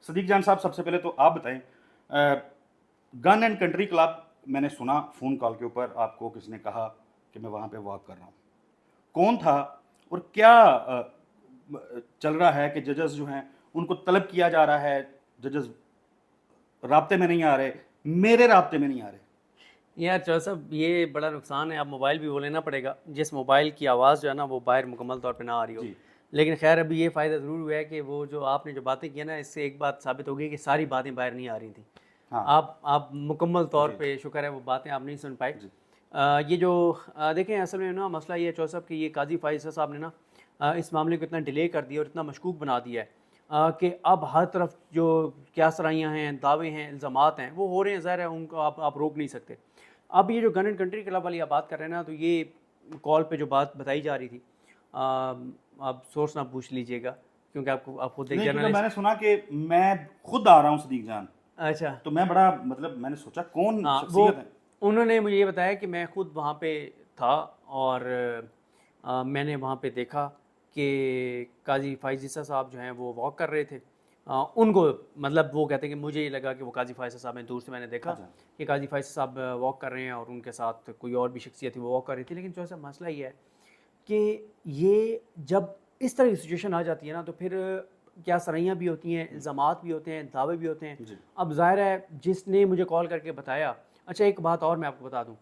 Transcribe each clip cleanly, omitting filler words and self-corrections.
सदीक जान साहब, सबसे पहले तो आप बताएं, गन एंड कंट्री क्लब, मैंने सुना फ़ोन कॉल के ऊपर आपको किसी ने कहा कि मैं वहाँ पे वॉक कर रहा हूँ। कौन था और क्या चल रहा है कि जजेस जो हैं उनको तलब किया जा रहा है, जजेस राब्ते में नहीं आ रहे, मेरे राब्ते में नहीं आ रहे। यार चौधरी साहब, ये बड़ा नुकसान है। आप मोबाइल भी वो लेना पड़ेगा, जिस मोबाइल की आवाज़ जो है ना वो बाहर मुकम्मल तौर पे ना आ रही हो। जी लेकिन खैर अभी ये फ़ायदा ज़रूर हुआ है कि वो जो आपने जो बातें की ना, इससे एक बात साबित हो गई कि सारी बातें बाहर नहीं आ रही थी। हाँ आप मुकम्मल तौर जी पे शुक्र है वो बातें आप नहीं सुन पाए। जी ये जो देखें, असल में ना मसला ये है चौधरी साहब कि ये काजी फ़ाइज़ साहब ने ना इस मामले को इतना डिले कर दिया और इतना मशकूक बना दिया है कि अब हर तरफ जो क्या सराइयाँ हैं, दावे हैं, इल्ज़ामात हैं, वो हो रहे हैं। ज़ाहिर है उनको आप रोक नहीं सकते। अब ये जो गन एंड कंट्री क्लब वाली आप बात कर रहे हैं ना, तो ये कॉल पे जो बात बताई जा रही थी, आप सोर्स ना पूछ लीजिएगा, क्योंकि आप खुद एक नहीं, क्योंकि जर्नलिस्ट। मैंने सुना कि मैं खुद आ रहा हूँ सदीक जान, अच्छा। तो मैं बड़ा मतलब मैंने सोचा कौन हाँ, वो शख्सियत है। उन्होंने मुझे ये बताया कि मैं खुद वहाँ पे था और मैंने वहाँ पे देखा कि काजी फ़ाइज़ साहब जो हैं वो वॉक कर रहे थे। उनको मतलब वो कहते हैं कि मुझे ये लगा कि वो काजी फ़ाइज़ साहब हैं, दूर से मैंने देखा अच्छा कि काजी फ़ाइज़ साहब वॉक कर रहे हैं और उनके साथ कोई और भी शख्सियत थी, वो वॉक कर रही थी। लेकिन जो है मसला ये है कि ये जब इस तरह की सिचुएशन आ जाती है ना, तो फिर क्या सराइयाँ भी होती हैं, इल्ज़ामात भी होते हैं, दावे भी होते हैं। जी अब ज़ाहिर है जिसने मुझे कॉल करके बताया। अच्छा, एक बात और मैं आपको बता दूँ,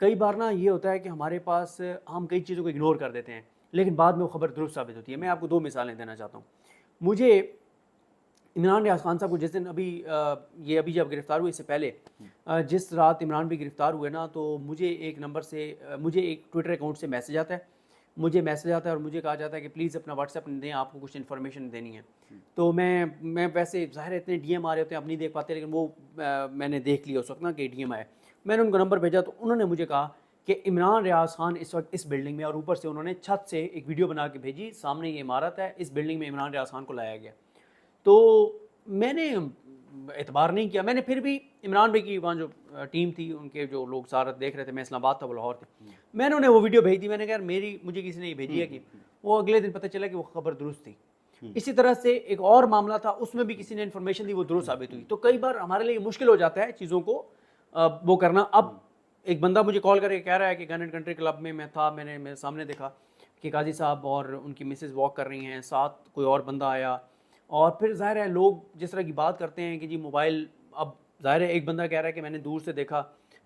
कई बार ना ये होता है कि हमारे पास हम कई चीज़ों को इग्नोर कर देते हैं, लेकिन बाद में वो खबर दुरुस्त साबित होती है। मैं आपको 2 मिसालें देना चाहता हूँ। मुझे इमरान रियाज खान साहब को जिस दिन ये अभी जब गिरफ़्तार हुए, इससे पहले जिस रात इमरान भी गिरफ़्तार हुए ना, तो मुझे एक नंबर से मुझे एक ट्विटर अकाउंट से मैसेज आता है। मुझे मैसेज आता है और मुझे कहा जाता है कि प्लीज़ अपना व्हाट्सएप दें, आपको कुछ इन्फॉर्मेशन देनी है। तो मैं वैसे ज़ाहिर है इतने डीएम आ रहे होते हैं, आप नहीं देख पाते, लेकिन वो मैंने देख लिया उस वक्त ना कि डीएम आए। मैंने उनको नंबर भेजा तो उन्होंने मुझे कहा कि इमरान रियाज खान इस वक्त इस बिल्डिंग में, और ऊपर से उन्होंने छत से एक वीडियो बना के भेजी, सामने ये इमारत है, इस बिल्डिंग में इमरान रियाज खान को लाया गया। तो मैंने एतबार नहीं किया। मैंने फिर भी इमरान भाई की वहाँ जो टीम थी, उनके जो लोग सारा देख रहे थे, मैं इस्लामाबाद था, वो लाहौर थे, मैंने उन्हें वो वीडियो भेज दी। मैंने कहा यार मुझे किसी ने ये भेजी है कि वो अगले दिन पता चला कि वो खबर दुरुस्त थी। इसी तरह से एक और मामला था, उसमें भी किसी ने इन्फॉर्मेशन दी, वो दुरुस्त साबित हुई। तो कई बार हमारे लिए मुश्किल हो जाता है चीज़ों को वो करना। अब एक बंदा मुझे कॉल करके कह रहा है कि गन एंड कंट्री क्लब में मैं था, मैंने मेरे सामने देखा कि काजी साहब और उनकी मिसेज़ वॉक कर रही हैं, साथ कोई और बंदा आया। और फिर ज़ाहिर है लोग जिस तरह की बात करते हैं कि जी मोबाइल, अब ज़ाहिर है एक बंदा कह रहा है कि मैंने दूर से देखा,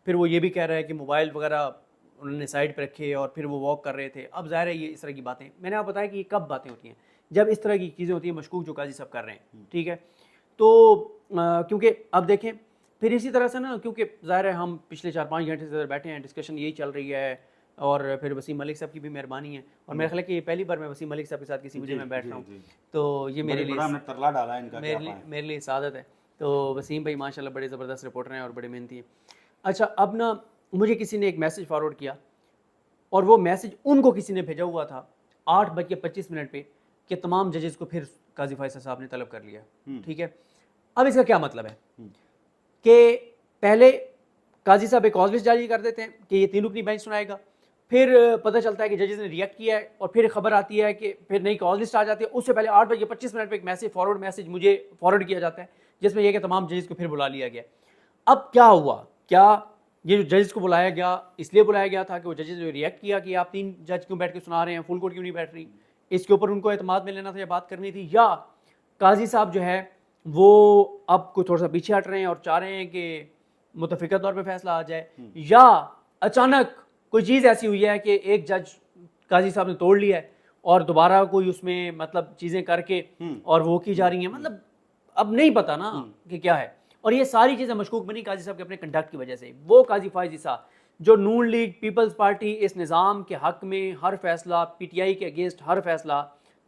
फिर वो ये भी कह रहा है कि मोबाइल वगैरह उन्होंने साइड पे रखे और फिर वो वॉक कर रहे थे। अब ज़ाहिर है ये इस तरह की बातें, मैंने आपको बताया कि ये कब बातें होती हैं, जब इस तरह की चीज़ें होती हैं, मशकूक जो काजी सब कर रहे हैं, ठीक है। तो क्योंकि अब देखें, फिर इसी तरह से ना, क्योंकि ज़ाहिर है हम पिछले 4-5 घंटे से बैठे हैं, डिस्कशन यही चल रही है, और फिर वसीम मलिक साहब की भी मेहरबानी है। और मेरा ख्याल है कि ये पहली बार मैं वसीम मलिक साहब के साथ किसी वीडियो जी में बैठ जी रहा हूँ, जी, तो ये बड़े बड़ा हमने तरला डाला है इनका, क्या पाएं। मेरे लिए सादत है। तो वसीम भाई माशाल्लाह बड़े ज़बरदस्त रिपोर्टर हैं और बड़े मेहनती हैं। अच्छा, अब ना मुझे किसी ने एक मैसेज फॉरवर्ड किया, और वो मैसेज उनको किसी ने भेजा हुआ था 8:25 पे कि तमाम जजेस को फिर काजी फैसल साहब ने तलब कर लिया। ठीक है। अब इसका क्या मतलब है कि पहले काजी साहब एक कॉज लिस्ट जारी कर देते हैं कि ये 3 रुकनी बेंच सुनाएगा, फिर पता चलता है कि जजेस ने रिएक्ट किया है, और फिर खबर आती है कि फिर नई कॉज लिस्ट आ जाती है। उससे पहले 8:25 पे एक मैसेज, फॉरवर्ड मैसेज मुझे फॉरवर्ड किया जाता है, जिसमें यह कि तमाम जजेस को फिर बुला लिया गया। अब क्या हुआ? क्या ये जो जजेस को बुलाया गया, इसलिए बुलाया गया था कि वो जजेस ने रिएक्ट किया कि आप 3 जज क्यों बैठ के सुना रहे हैं, फुल कोर्ट क्यों नहीं बैठ रही, इसके ऊपर उनको एतमाद में लेना था या बात करनी थी, या काजी साहब जो है वो अब को थोड़ा सा पीछे हट रहे हैं और चाह रहे हैं कि मुतफिका तौर पे फैसला आ जाए, या अचानक कोई चीज़ ऐसी हुई है कि एक जज काजी साहब ने तोड़ लिया है और दोबारा कोई उसमें मतलब चीज़ें करके और वो की जा रही हैं। मतलब अब नहीं पता ना कि क्या है। और ये सारी चीज़ें मशकूक बनी काजी साहब के अपने कंडक्ट की वजह से। वो काजी फायज ईसा जो नून लीग पीपल्स पार्टी इस निज़ाम के हक में हर फैसला, पीटीआई के अगेंस्ट हर फैसला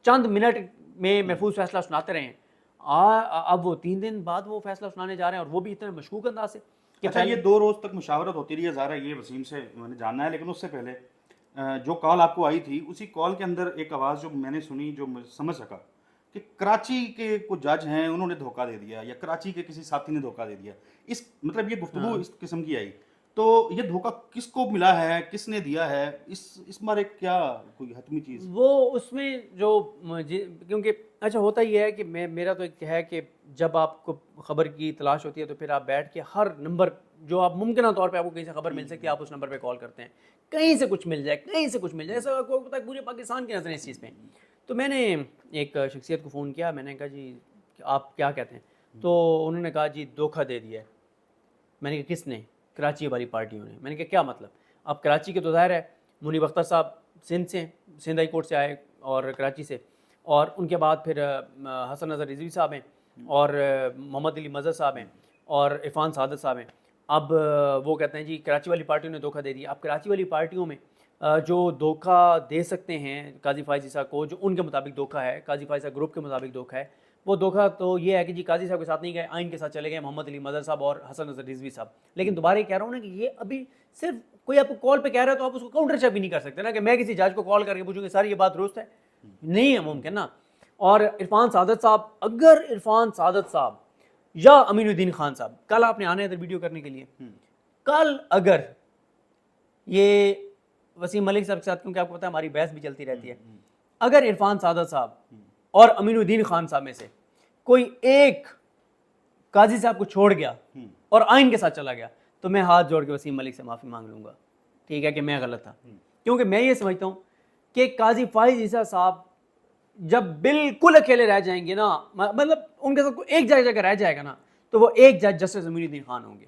चंद मिनट में महफूज फैसला सुनाते रहे हैं, अब वो 3 दिन बाद वो फैसला सुनाने जा रहे हैं, और वो भी इतने मशकूक अंदाज से कि अच्छा, ये पहले। 2 रोज तक मुशावरत होती रही है ज़ारा, ये वसीम से मैंने जानना है, लेकिन उससे पहले जो कॉल आपको आई थी, उसी कॉल के अंदर एक आवाज़ जो मैंने सुनी, जो मैं समझ सका कि कराची के कुछ जज हैं, उन्होंने धोखा दे दिया, या कराची के किसी साथी ने धोखा दे दिया। इस मतलब ये गुफ्तगू हाँ। इस किस्म की आई। तो ये धोखा किसको मिला है, किसने दिया है, इस बारे क्या कोई हतमी चीज़? वो उसमें जो मुझे, क्योंकि अच्छा होता ही है कि मेरा तो एक है कि जब आपको खबर की तलाश होती है तो फिर आप बैठ के हर नंबर जो आप मुमकिन तौर पे आपको कहीं से खबर मिल सकती है, आप उस नंबर पे कॉल करते हैं, कहीं से कुछ मिल जाए, कहीं से कुछ मिल जाए, ऐसा आपको पता है पूरे पाकिस्तान की नज़रें इस चीज़ पे हैं। तो मैंने एक शख्सियत को फ़ोन किया, मैंने कहा जी आप क्या कहते हैं? तो उन्होंने कहा जी धोखा दे दिया है। मैंने कहा किसने? कराची वाली पार्टियों ने। मैंने कहा क्या मतलब? अब कराची के तो ज़ाहिर है मुनीब अख्तर साहब सिंध से, सिंध हाई कोर्ट से आए और कराची से, और उनके बाद फिर हसन नज़र रिजवी साहब हैं, और मोहम्मद अली मज़हर साहब हैं, और इरफान सादत साहब हैं। अब वो कहते हैं जी कराची वाली पार्टियों ने धोखा दे दिया। अब कराची वाली पार्टियों में जो धोखा दे सकते हैं काजी फायज़ ईसा को, जो उनके मुताबिक धोखा है, काजी फायज़ ईसा ग्रुप के मुताबिक धोखा है, वो धोखा तो ये है कि जी काजी साहब के साथ नहीं गए, आइन के साथ चले गए, मोहम्मद अली मदर साहब और हसन नज़र रिजवी साहब। लेकिन दोबारा ये कह रहा हूँ ना कि ये अभी सिर्फ कोई आपको कॉल पे कह रहा है तो आप उसको काउंटर चेक भी नहीं कर सकते ना, कि मैं किसी जज को कॉल करके पूछूंगी सर ये बात दुरुस्त है, नहीं है मुमकिन ना। और इरफान सादत साहब, अगर इरफान सादत साहब या अमीनुद्दीन खान साहब, कल आपने आने इधर वीडियो करने के लिए, कल अगर ये वसीम मलिक साहब के साथ, क्योंकि आपको पता है हमारी बहस भी चलती रहती है, अगर इरफान सादत साहब और अमीनुद्दीन खान साहब में से कोई एक काजी साहब को छोड़ गया और आइन के साथ चला गया, तो मैं हाथ जोड़ के वसीम मलिक से माफ़ी मांग लूँगा, ठीक है, कि मैं गलत था। क्योंकि मैं ये समझता हूँ कि काजी फाइज ईसा साहब जब बिल्कुल अकेले रह जाएंगे ना, मतलब उनके साथ कोई एक जगह रह जाएगा ना, तो वो एक जज जस्टिस अमीनुद्दीन खान होंगे,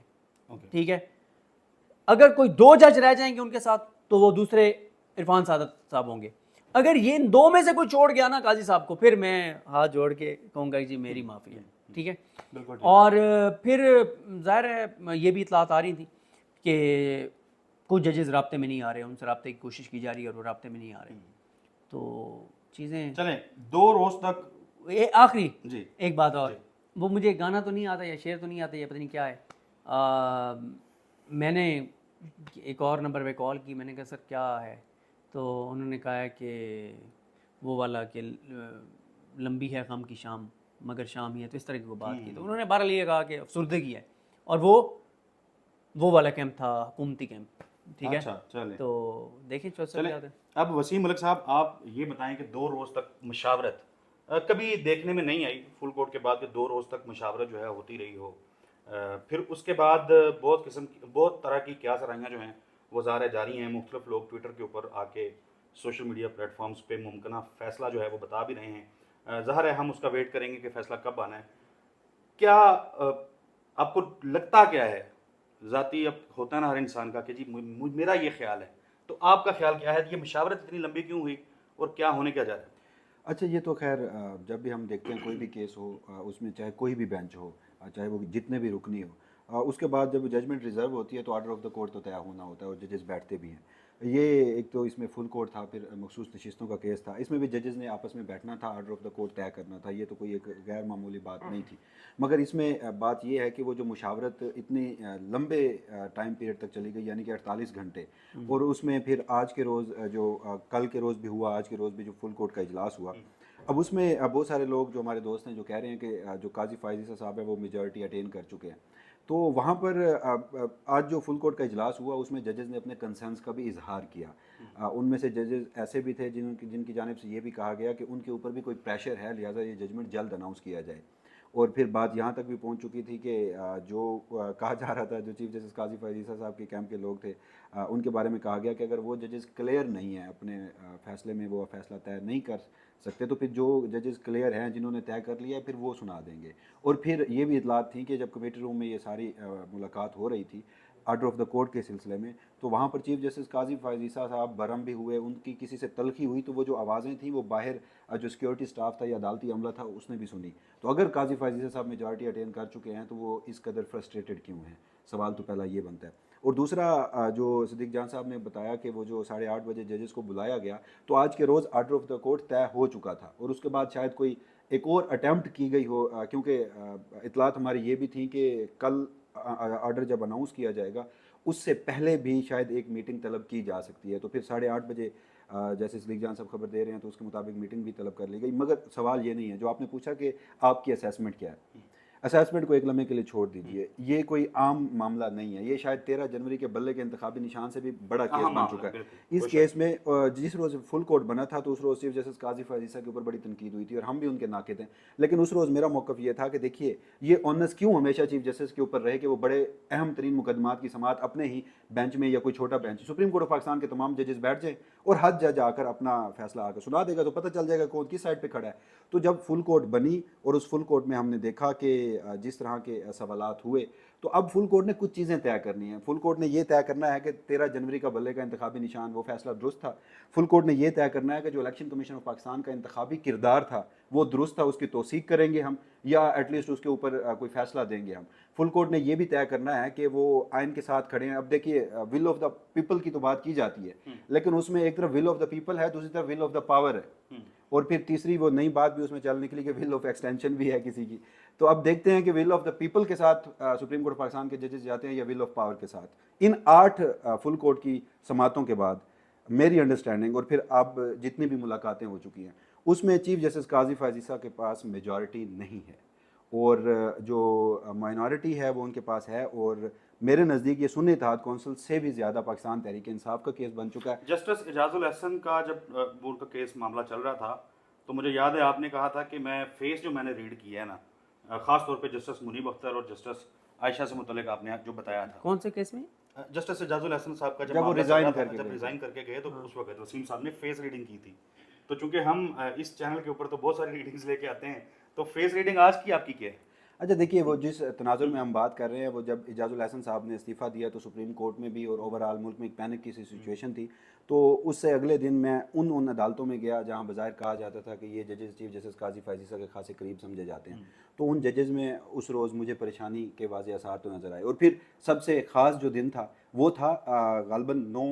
ठीक है। अगर कोई दो जज रह जाएंगे उनके साथ, तो वो दूसरे इरफान सादत साहब होंगे। अगर ये इन दो में से कोई छोड़ गया ना काजी साहब को, फिर मैं हाथ जोड़ के कहूँगा जी मेरी माफ़ी है, ठीक है। बिल्कुल ठीक। और फिर ज़ाहिर है ये भी इतलात आ रही थी कि कुछ जजेस राब्ते में नहीं आ रहे, उनसे राब्ते की कोशिश की जा रही है और वो राब्ते में नहीं आ रहे, तो चीज़ें चलें 2 रोज़ तक। ये आखिरी जी। एक बात और, जी। वो मुझे गाना तो नहीं आता या शेर तो नहीं आता या पता नहीं क्या है, मैंने एक और नंबर पे कॉल की, मैंने कहा सर क्या है, तो उन्होंने कहा है कि वो वाला कि लंबी है गम की शाम मगर शाम ही है, तो इस तरह की वो बात की, तो उन्होंने बहरहाल ये कहा कि अफसुर्दगी है, और वो वाला कैंप था हुकूमती कैंप, ठीक है। अच्छा, चलें। तो देखें चौथ चलें, जाते हैं। अब वसीम मलिक साहब आप ये बताएं कि 2 रोज़ तक मुशावरत कभी देखने में नहीं आई फुल कोर्ट के बाद कि 2 रोज़ तक मुशावरत जो है होती रही हो। फिर उसके बाद बहुत तरह की क्या सराहियाँ जो हैं वो ज़ाहिर जारी हैं। मुख्तलिफ लोग ट्विटर के ऊपर आके सोशल मीडिया प्लेटफॉर्म्स पे मुमकिन फ़ैसला जो है वो बता भी रहे हैं। ज़ाहिर है हम उसका वेट करेंगे कि फ़ैसला कब आना है। क्या आपको लगता क्या है, ज़ाती अब होता है ना हर इंसान का कि जी मेरा ये ख्याल है, तो आपका ख्याल क्या है, ये मुशावरत इतनी लंबी क्यों हुई और क्या होने क्या जा रहा है? अच्छा, ये तो खैर जब भी हम देखते हैं कोई भी केस हो, उसमें चाहे कोई भी बेंच हो, चाहे वो जितने भी रुकनी हो, उसके बाद जब जजमेंट रिजर्व होती है तो ऑर्डर ऑफ द कोर्ट तो तय होना होता है और जजेस बैठते भी हैं। ये एक तो इसमें फुल कोर्ट था, फिर मखसूस नशिस्तों का केस था, इसमें भी जजेस ने आपस में बैठना था, ऑर्डर ऑफ द कोर्ट तय करना था, ये तो कोई एक गैर मामूली बात नहीं थी। मगर इसमें बात ये है कि वो जो मुशावरत इतनी लंबे टाइम पीरियड तक चली गई, यानी कि 48 घंटे, और उसमें फिर आज के रोज़ कल के रोज़ भी हुआ, आज के रोज़ भी जो फुल कोर्ट का इजलास हुआ। अब उसमें बहुत सारे लोग जो हमारे दोस्त हैं जो कह रहे हैं कि जो काजी फायज़ ईसा साहब है वो मेजॉरिटी अटेन कर चुके हैं, तो वहाँ पर आज जो फुल कोर्ट का इजलास हुआ उसमें जजेस ने अपने कंसर्न्स का भी इजहार किया। उनमें से जजेस ऐसे भी थे जिनकी जानिब से ये भी कहा गया कि उनके ऊपर भी कोई प्रेशर है, लिहाजा ये जजमेंट जल्द अनाउंस किया जाए। और फिर बात यहाँ तक भी पहुँच चुकी थी कि जो कहा जा रहा था, जो चीफ जस्टिस काजी फायज़ ईसा साहब के कैंप के लोग थे, उनके बारे में कहा गया कि अगर वो जजेस क्लियर नहीं है अपने फैसले में, वो फैसला तय नहीं कर सकते, तो फिर जो जजेस क्लियर हैं जिन्होंने तय कर लिया है फिर वो सुना देंगे। और फिर ये भी इतलात थी कि जब कमेटी रूम में ये सारी मुलाकात हो रही थी ऑर्डर ऑफ द कोर्ट के सिलसिले में, तो वहाँ पर चीफ जस्टिस काजी फायज़ ईसा साहब बरम भी हुए, उनकी किसी से तलखी हुई, तो वो जो आवाज़ें थी वो बाहर जो सिक्योरिटी स्टाफ था या अदालती अमला था उसने भी सुनी। तो अगर काजी फायज़ ईसा साहब मेजॉरिटी अटेन कर चुके हैं तो वो इस कदर फ्रस्ट्रेटेड क्यों हैं, सवाल तो पहला ये बनता है। और दूसरा जो सिद्दीक जान साहब ने बताया कि वो जो 8:30 बजे जजेस को बुलाया गया, तो आज के रोज़ ऑर्डर ऑफ द कोर्ट तय हो चुका था और उसके बाद शायद कोई एक और अटैम्प्ट की गई हो, क्योंकि इतलात हमारी ये भी थी कि कल ऑर्डर जब अनाउंस किया जाएगा उससे पहले भी शायद एक मीटिंग तलब की जा सकती है। तो फिर 8:30 बजे जैसे सिद्दीक जान साहब खबर दे रहे हैं तो उसके मुताबिक मीटिंग भी तलब कर ली गई। मगर सवाल ये नहीं है जो आपने पूछा कि आपकी असेसमेंट क्या है। असेसमेंट को एक लम्हे के लिए छोड़ दीजिए, ये कोई आम मामला नहीं है, ये शायद 13 जनवरी के बल्ले के इंतखाबी निशान से भी बड़ा केस बन चुका है। इस केस में जिस रोज़ फुल कोर्ट बना था तो उस रोज़ चीफ जस्टिस काजी फाजीसा के ऊपर बड़ी तनकीद हुई थी और हम भी उनके नाक़िद हैं, लेकिन उस रोज़ मेरा मौक़िफ़ ये था कि देखिए ये ऑनस क्यों हमेशा चीफ जस्टिस के ऊपर रहे कि वो बड़े अहम तरीन मुकदमात की समाअत अपने ही बेंच में या कोई छोटा bench, supreme court of Pakistan के तमाम जजेस बैठ जाएँ और हद जज आकर अपना फैसला आकर सुना देगा, तो पता चल जाएगा कौन किस साइड पे खड़ा है। तो जब फुल कोर्ट बनी और उस फुल कोर्ट में हमने देखा कि जिस तरह के सवालात हुए, तो अब फुल कोर्ट ने कुछ चीज़ें तय करनी है। फुल कोर्ट ने ये तय करना है कि 13 जनवरी का बल्ले का इंतखाबी निशान वो फैसला दुरुस्त था। फुल कोर्ट ने ये तय करना है कि जो इलेक्शन कमीशन ऑफ पाकिस्तान का इंतखाबी किरदार था वो दुरुस्त था, उसकी तौसीक करेंगे हम या एटलीस्ट उसके ऊपर कोई फैसला देंगे हम। फुल कोर्ट ने ये भी तय करना है कि वो आइन के साथ खड़े हैं। अब देखिए विल ऑफ द पीपल की तो बात की जाती है, लेकिन उसमें एक तरफ विल ऑफ द पीपल है, दूसरी तरफ विल ऑफ द पावर है, और फिर तीसरी वो नई बात भी उसमें चल निकली कि विल ऑफ एक्सटेंशन भी है किसी की। तो अब देखते हैं कि विल ऑफ द पीपल के साथ सुप्रीम कोर्ट ऑफ पाकिस्तान के जजेस जाते हैं या विल ऑफ पावर के साथ। इन 8 फुल कोर्ट की समातों के बाद मेरी अंडरस्टैंडिंग और फिर अब जितनी भी मुलाकातें हो चुकी हैं उसमें चीफ जस्टिस काजी फाजीसा के पास मेजॉरिटी नहीं है और जो माइनॉरिटी है वो उनके पास है, और मेरे नज़दीक ये सुन्नी इत्तेहाद कौंसिल से भी ज़्यादा पाकिस्तान तहरीक इंसाफ का केस बन चुका है। जस्टिस एजाजुल हसन का जब बोर्ड का केस मामला चल रहा था तो मुझे याद है आपने कहा था कि मैं फेस जो मैंने रीड किया है ना, ख़ास तौर पे जस्टिस मुनीब अख्तर और जस्टिस आयशा से मुतल्लिक आपने जो बताया था। कौन से केस में? जस्टिस एजाजुल हसन साहब का जब वो मामला चल रिज़ाइन रहा था, करके जब गए रिज़ाइन करके गए तो उस वक्त वसीम साहब ने फेस रीडिंग की थी। तो चूंकि हम इस चैनल के ऊपर तो बहुत सारी रीडिंग्स लेके आते हैं, तो फेस रीडिंग आज की आपकी क्या है? अच्छा देखिए, वो जिस तनाजुर में हम बात कर रहे हैं, वो जब एजाजुल हसन साहब ने इस्तीफ़ा दिया तो सुप्रीम कोर्ट में भी और ओवरऑल मुल्क में एक पैनिक की सी सिचुएशन थी। तो उससे अगले दिन मैं उन अदालतों में गया जहां बज़ाहिर कहा जाता था कि ये जजेस चीफ जस्टिस काजी फाजीसा के खासे करीब समझे जाते हैं। तो उन जजेस में उस रोज़ मुझे परेशानी के वाज़े आसार तो नज़र आए, और फिर सबसे ख़ास जो दिन था वो था ग़ालिबन 9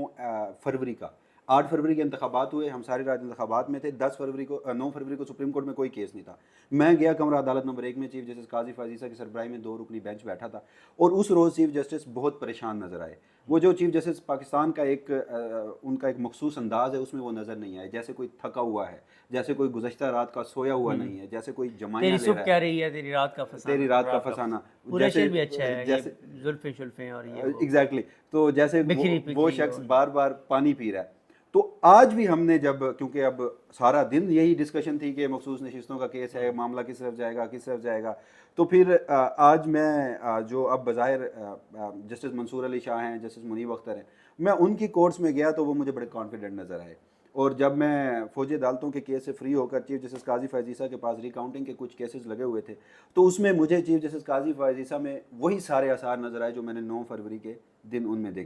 फरवरी का। 8 फरवरी के इंतखाबात हुए, हम सारी रात इंतखाबात में थे। 9 फरवरी को सुप्रीम कोर्ट में कोई केस नहीं था। मैं गया कमरा अदालत नंबर 1 में, चीफ जस्टिस काजी फाजीसा की सरबराही में 2 रुकनी बेंच बैठा था, और उस रोज़ चीफ जस्टिस बहुत परेशान नज़र आए। वो जो चीफ जस्टिस पाकिस्तान का उनका एक मखसूस अंदाज़ है, उसमें वो नज़र नहीं आए, जैसे कोई थका हुआ है, जैसे कोई गुज़श्ता रात का सोया हुआ नहीं है, जैसे कोई जमाइयाँ तेरी ले सुबह रहा क्या है, रही है, तेरी रात का फसाना। तेरी रात का फसाना, पूरा जैसे शेर भी अच्छा है, जैसे ये जुल्फे शुल्फे और ये वो। एग्जैक्टली। तो जैसे बिखरी वो पिखरी शख्स और- बार बार पानी पी रहा है। तो आज भी हमने जब, क्योंकि अब सारा दिन यही डिस्कशन थी कि मखसूस नशिस्तों का केस है, मामला किस तरफ जाएगा किस तरफ जाएगा, तो फिर आज मैं जो अब बज़ाहिर जस्टिस मंसूर अली शाह हैं, जस्टिस मुनीब अख्तर हैं, मैं उनकी कोर्ट्स में गया तो वो मुझे बड़े कॉन्फिडेंट नज़र आए। और जब मैं फौजी अदालतों के केस से फ्री होकर चीफ जस्टिस काजी फाजीसा के पास रिकाउंटिंग के कुछ केसेस लगे हुए थे, तो उसमें मुझे चीफ जस्टिस काजी फाजीसा में वही सारे आसार नज़र आए जो मैंने 9 फरवरी के दिन उनमें देखे।